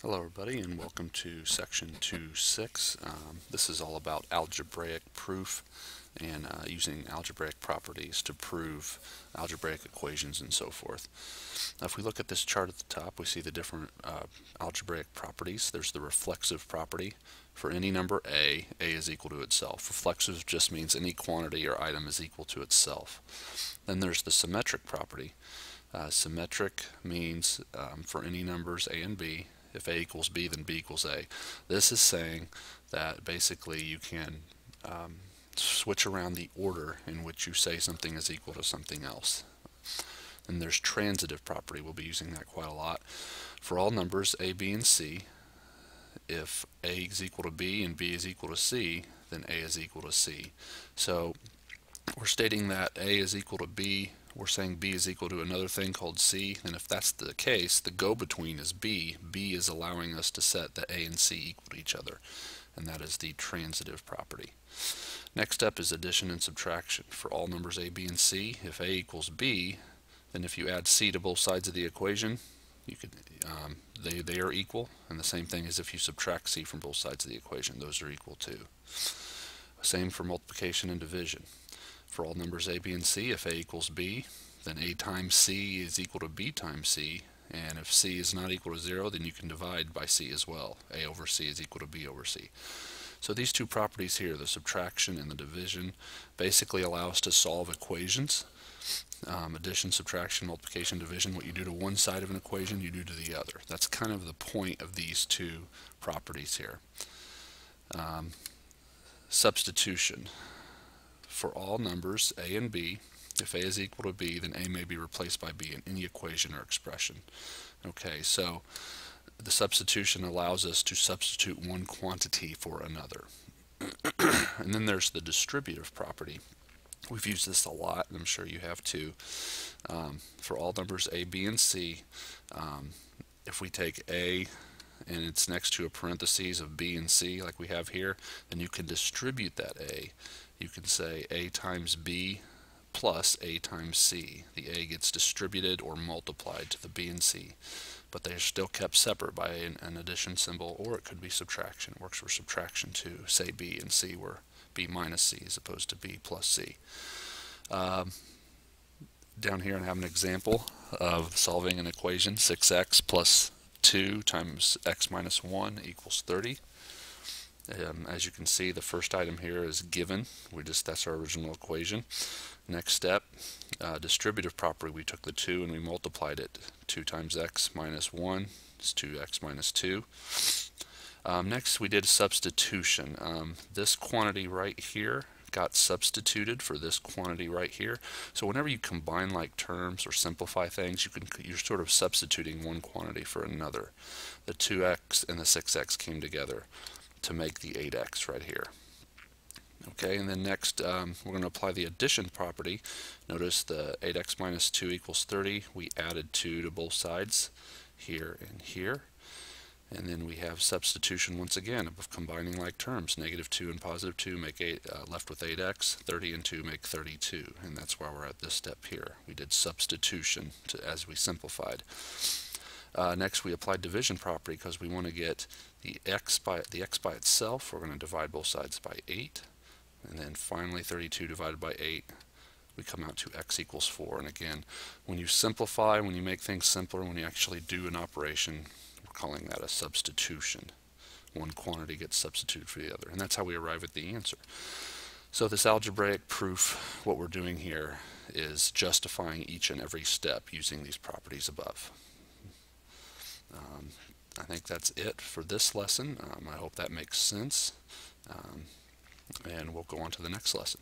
Hello everybody and welcome to section 2.6. This is all about algebraic proof and using algebraic properties to prove algebraic equations and so forth. Now, if we look at this chart at the top, we see the different algebraic properties. There's the reflexive property. For any number a is equal to itself. Reflexive just means any quantity or item is equal to itself. Then there's the symmetric property. Symmetric means for any numbers a and b, if a equals b, then b equals a. This is saying that basically you can switch around the order in which you say something is equal to something else. And there's transitive property. We'll be using that quite a lot. For all numbers a, b, and c, if a is equal to b and b is equal to c, then a is equal to c. So we're stating that a is equal to b. We're saying b is equal to another thing called c, and if that's the case, the go-between is b. b is allowing us to set that a and c equal to each other, and that is the transitive property. Next up is addition and subtraction. For all numbers a, b, and c, if a equals b, then if you add c to both sides of the equation, you could they are equal, and the same thing as if you subtract c from both sides of the equation. Those are equal too. Same for multiplication and division. For all numbers a, b, and c, if a equals b, then a times c is equal to b times c, and if c is not equal to 0, then you can divide by c as well. A over c is equal to b over c. So these two properties here, the subtraction and the division, basically allow us to solve equations. Addition, subtraction, multiplication, division, what you do to one side of an equation, you do to the other. That's kind of the point of these two properties here. Substitution. For all numbers a and b, if a is equal to b, then a may be replaced by b in any equation or expression. Okay, so the substitution allows us to substitute one quantity for another. And then there's the distributive property. We've used this a lot, and I'm sure you have too. For all numbers a, b, and c, if we take a and it's next to a parentheses of b and c like we have here, then you can distribute that a. You can say a times b plus a times c. The a gets distributed or multiplied to the b and c, but they are still kept separate by an addition symbol, or it could be subtraction. It works for subtraction too. Say b and c were b minus c as opposed to b plus c. Down here I have an example of solving an equation. 6x plus 2 times x minus 1 equals 30. As you can see, the first item here is given. That's our original equation. Next step, distributive property. We took the 2 and we multiplied it. 2 times x minus 1 is 2x minus 2. Next we did substitution. This quantity right here got substituted for this quantity right here. So whenever you combine like terms or simplify things, you're sort of substituting one quantity for another. The 2x and the 6x came together to make the 8x right here. Okay, and then next we're going to apply the addition property. Notice the 8x minus 2 equals 30. We added 2 to both sides, here and here. And then we have substitution once again of combining like terms. Negative 2 and positive 2 make 8, left with 8x. 30 and 2 make 32. And that's why we're at this step here. We did substitution as we simplified. Next we applied division property because we want to get the x by itself. We're going to divide both sides by 8. And then finally 32 divided by 8, we come out to x equals 4. And again, when you simplify, when you make things simpler, when you actually do an operation, we're calling that a substitution. One quantity gets substituted for the other. And that's how we arrive at the answer. So this algebraic proof, what we're doing here is justifying each and every step using these properties above. I think that's it for this lesson. I hope that makes sense. And we'll go on to the next lesson.